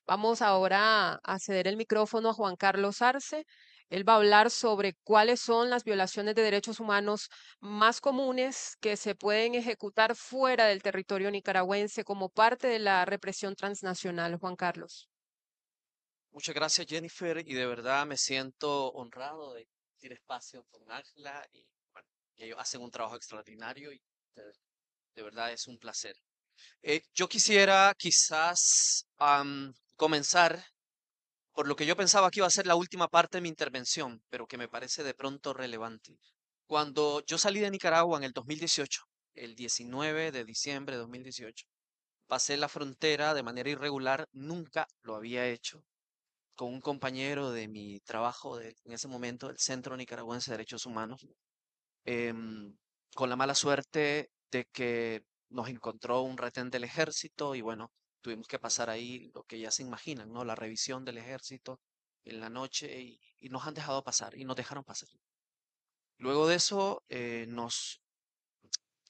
Vamos ahora a ceder el micrófono a Juan Carlos Arce. Él va a hablar sobre cuáles son las violaciones de derechos humanos más comunes que se pueden ejecutar fuera del territorio nicaragüense como parte de la represión transnacional. Juan Carlos. Muchas gracias, Jennifer, y de verdad me siento honrado de compartir espacio con Ángela y bueno, que ellos hacen un trabajo extraordinario y de verdad es un placer. Yo quisiera quizás comenzar por lo que yo pensaba que iba a ser la última parte de mi intervención, pero que me parece de pronto relevante. Cuando yo salí de Nicaragua en el 2018, el 19 de diciembre de 2018, pasé la frontera de manera irregular, nunca lo había hecho con un compañero de mi trabajo en ese momento, el Centro Nicaragüense de Derechos Humanos, em, con la mala suerte de que nos encontró un retén del ejército y bueno, tuvimos que pasar ahí lo que ya se imaginan, ¿no? La revisión del ejército en la noche y nos han dejado pasar y nos dejaron pasar. Luego de eso nos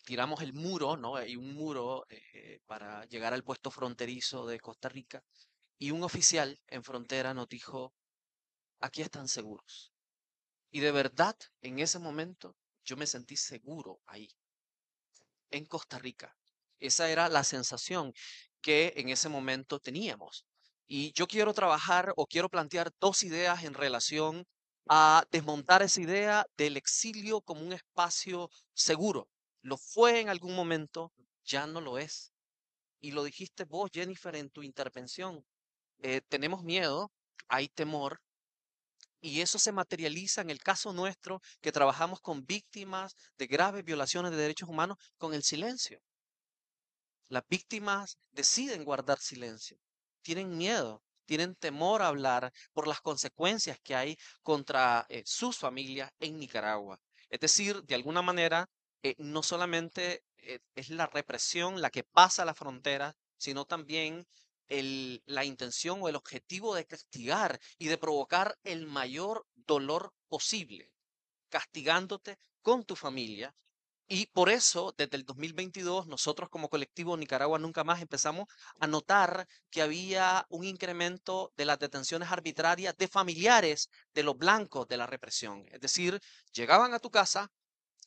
tiramos el muro, ¿no? Hay un muro para llegar al puesto fronterizo de Costa Rica y un oficial en frontera nos dijo, aquí están seguros. Y de verdad, en ese momento, yo me sentí seguro ahí, en Costa Rica. Esa era la sensación que en ese momento teníamos. Y yo quiero trabajar o quiero plantear dos ideas en relación a desmontar esa idea del exilio como un espacio seguro. Lo fue en algún momento, ya no lo es. Y lo dijiste vos, Jennifer, en tu intervención. Tenemos miedo, hay temor, y eso se materializa en el caso nuestro, que trabajamos con víctimas de graves violaciones de derechos humanos, con el silencio. Las víctimas deciden guardar silencio, tienen miedo, tienen temor a hablar por las consecuencias que hay contra sus familias en Nicaragua. Es decir, de alguna manera, no solamente es la represión la que pasa la frontera, sino también la intención o el objetivo de castigar y de provocar el mayor dolor posible, castigándote con tu familia. Y por eso, desde el 2022, nosotros como colectivo Nicaragua Nunca Más empezamos a notar que había un incremento de las detenciones arbitrarias de familiares de los blancos de la represión. Es decir, llegaban a tu casa,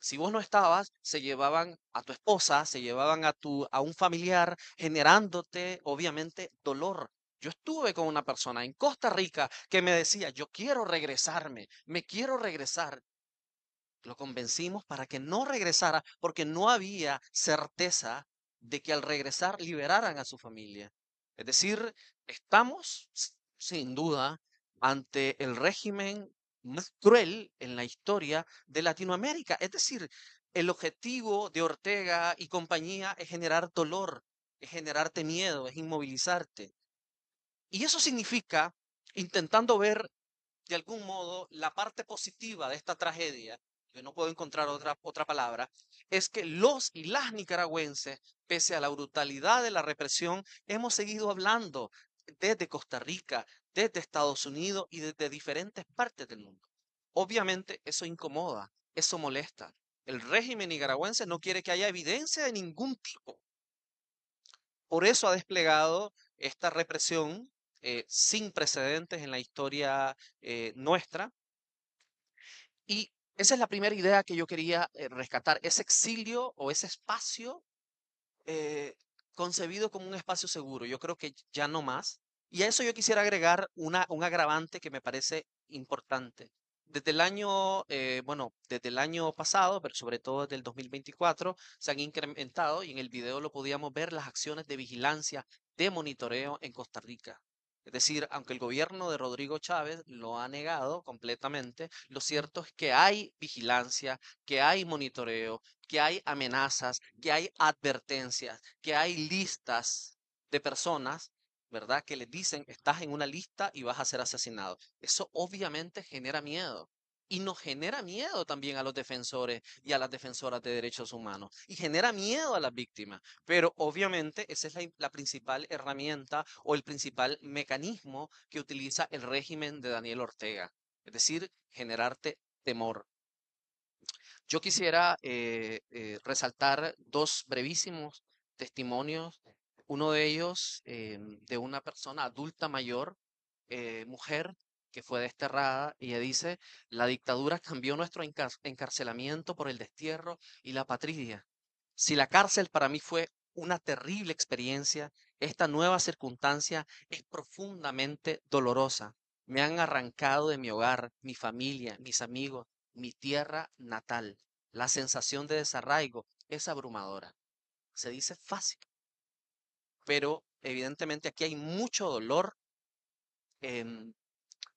si vos no estabas, se llevaban a tu esposa, se llevaban a un familiar, generándote, obviamente, dolor. Yo estuve con una persona en Costa Rica que me decía, yo quiero regresarme, me quiero regresar. Lo convencimos para que no regresara porque no había certeza de que al regresar liberaran a su familia. Es decir, estamos sin duda ante el régimen más cruel en la historia de Latinoamérica. Es decir, el objetivo de Ortega y compañía es generar dolor, es generarte miedo, es inmovilizarte. Y eso significa, intentando ver de algún modo, la parte positiva de esta tragedia, que no puedo encontrar otra palabra, es que los y las nicaragüenses, pese a la brutalidad de la represión, hemos seguido hablando desde Costa Rica, desde Estados Unidos y desde diferentes partes del mundo. Obviamente eso incomoda, eso molesta. El régimen nicaragüense no quiere que haya evidencia de ningún tipo. Por eso ha desplegado esta represión sin precedentes en la historia nuestra. Y esa es la primera idea que yo quería rescatar, ese exilio o ese espacio eh, concebido como un espacio seguro. Yo creo que ya no más. Y a eso yo quisiera agregar un agravante que me parece importante. Desde el año, bueno, desde el año pasado, pero sobre todo desde el 2024, se han incrementado y en el video lo podíamos ver las acciones de vigilancia, de monitoreo en Costa Rica. Es decir, aunque el gobierno de Rodrigo Chávez lo ha negado completamente, lo cierto es que hay vigilancia, que hay monitoreo, que hay amenazas, que hay advertencias, que hay listas de personas, ¿verdad? Que les dicen, estás en una lista y vas a ser asesinado. Eso obviamente genera miedo. Y nos genera miedo también a los defensores y a las defensoras de derechos humanos. Y genera miedo a las víctimas. Pero obviamente esa es la principal herramienta o el principal mecanismo que utiliza el régimen de Daniel Ortega. Es decir, generarte temor. Yo quisiera resaltar dos brevísimos testimonios Uno de ellos, de una persona adulta mayor, mujer, que fue desterrada, y ella dice, la dictadura cambió nuestro encarcelamiento por el destierro y la patria. Si la cárcel para mí fue una terrible experiencia, esta nueva circunstancia es profundamente dolorosa. Me han arrancado de mi hogar, mi familia, mis amigos, mi tierra natal. La sensación de desarraigo es abrumadora. Se dice fácil, pero evidentemente aquí hay mucho dolor. em,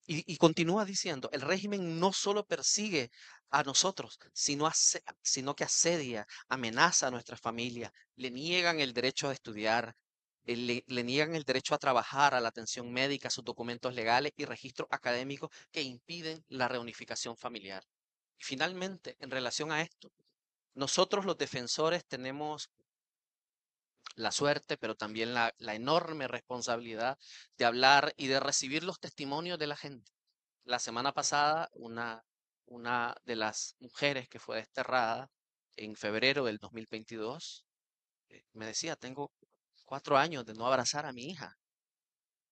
y continúa diciendo, el régimen no solo persigue a nosotros, sino que asedia, amenaza a nuestras familias, le niegan el derecho a estudiar, le niegan el derecho a trabajar, a la atención médica, sus documentos legales y registros académicos que impiden la reunificación familiar. Y finalmente, en relación a esto, nosotros los defensores tenemos la suerte, pero también la enorme responsabilidad de hablar y de recibir los testimonios de la gente. La semana pasada, una de las mujeres que fue desterrada en febrero del 2022 me decía, tengo 4 años de no abrazar a mi hija.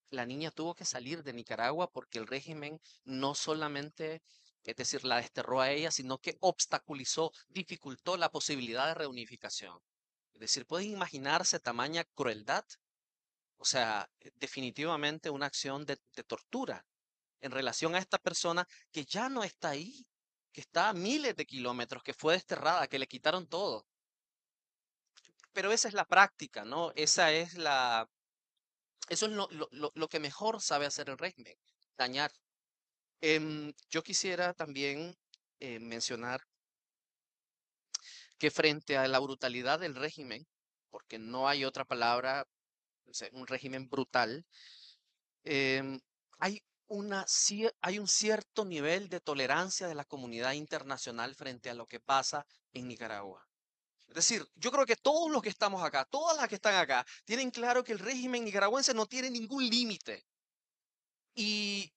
La niña tuvo que salir de Nicaragua porque el régimen no solamente, es decir, la desterró a ella, sino que obstaculizó, dificultó la posibilidad de reunificación. Es decir, ¿pueden imaginarse tamaña crueldad? O sea, definitivamente una acción de tortura en relación a esta persona que ya no está ahí, que está a miles de kilómetros, que fue desterrada, que le quitaron todo. Pero esa es la práctica, ¿no? Eso es lo que mejor sabe hacer el régimen, dañar. Yo quisiera también mencionar que frente a la brutalidad del régimen, porque no hay otra palabra, o sea, un régimen brutal, em, hay hay un cierto nivel de tolerancia de la comunidad internacional frente a lo que pasa en Nicaragua. Es decir, yo creo que todos los que estamos acá, todas las que están acá, tienen claro que el régimen nicaragüense no tiene ningún límite. Y,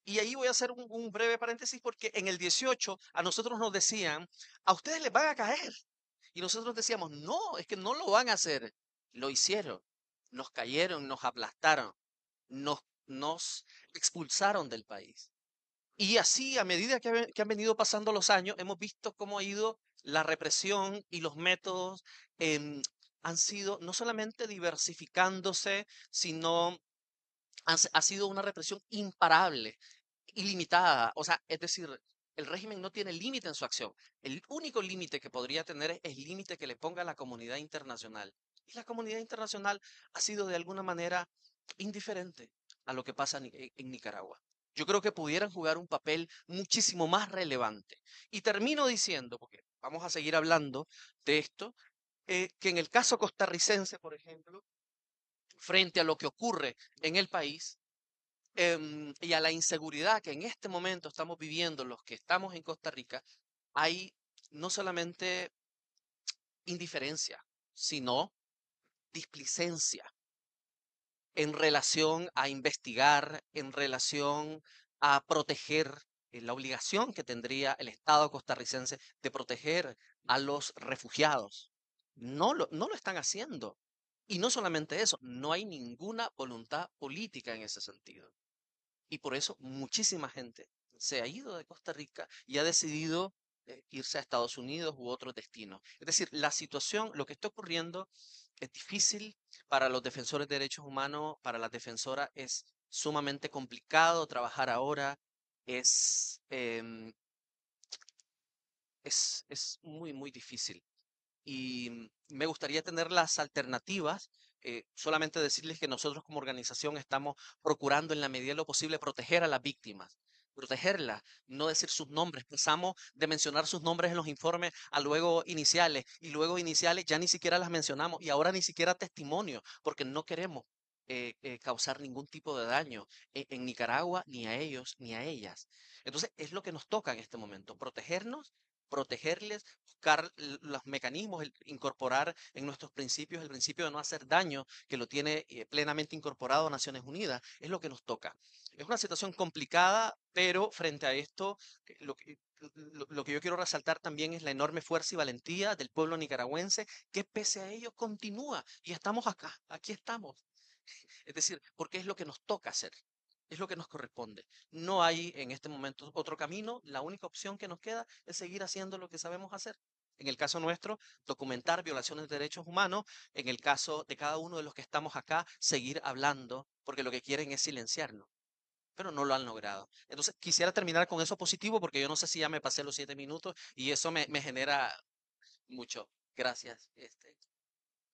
y ahí voy a hacer un breve paréntesis porque en el 18 a nosotros nos decían, a ustedes les van a caer. Y nosotros decíamos, no, es que no lo van a hacer. Lo hicieron. Nos cayeron, nos aplastaron, nos expulsaron del país. Y así, a medida que han venido pasando los años, hemos visto cómo ha ido la represión y los métodos han sido no solamente diversificándose, sino ha sido una represión imparable, ilimitada. O sea, es decir, el régimen no tiene límite en su acción. El único límite que podría tener es el límite que le ponga la comunidad internacional. Y la comunidad internacional ha sido de alguna manera indiferente a lo que pasa en Nicaragua. Yo creo que pudieran jugar un papel muchísimo más relevante. Y termino diciendo, porque vamos a seguir hablando de esto, que en el caso costarricense, por ejemplo, frente a lo que ocurre en el país, y a la inseguridad que en este momento estamos viviendo los que estamos en Costa Rica, hay no solamente indiferencia, sino displicencia en relación a investigar, en relación a proteger la obligación que tendría el Estado costarricense de proteger a los refugiados. No lo están haciendo. Y no solamente eso, no hay ninguna voluntad política en ese sentido. Y por eso muchísima gente se ha ido de Costa Rica y ha decidido irse a Estados Unidos u otros destinos. Es decir, la situación, lo que está ocurriendo es difícil para los defensores de derechos humanos, para las defensoras es sumamente complicado trabajar ahora, es, es muy, muy difícil y me gustaría tener las alternativas. Solamente decirles que nosotros como organización estamos procurando en la medida de lo posible proteger a las víctimas, protegerlas, no decir sus nombres. Pasamos de mencionar sus nombres en los informes a luego iniciales y luego iniciales ya ni siquiera las mencionamos y ahora ni siquiera testimonio porque no queremos causar ningún tipo de daño en Nicaragua, ni a ellos, ni a ellas. Entonces es lo que nos toca en este momento, protegernos, protegerles, buscar los mecanismos, incorporar en nuestros principios el principio de no hacer daño, que lo tiene plenamente incorporado Naciones Unidas, es lo que nos toca. Es una situación complicada, pero frente a esto, lo que yo quiero resaltar también es la enorme fuerza y valentía del pueblo nicaragüense que pese a ello continúa y estamos acá, aquí estamos. Es decir, porque es lo que nos toca hacer, es lo que nos corresponde. No hay en este momento otro camino, la única opción que nos queda es seguir haciendo lo que sabemos hacer. En el caso nuestro, documentar violaciones de derechos humanos. En el caso de cada uno de los que estamos acá, seguir hablando, porque lo que quieren es silenciarnos, pero no lo han logrado. Entonces, quisiera terminar con eso positivo, porque yo no sé si ya me pasé los 7 minutos y eso me genera mucho. Gracias.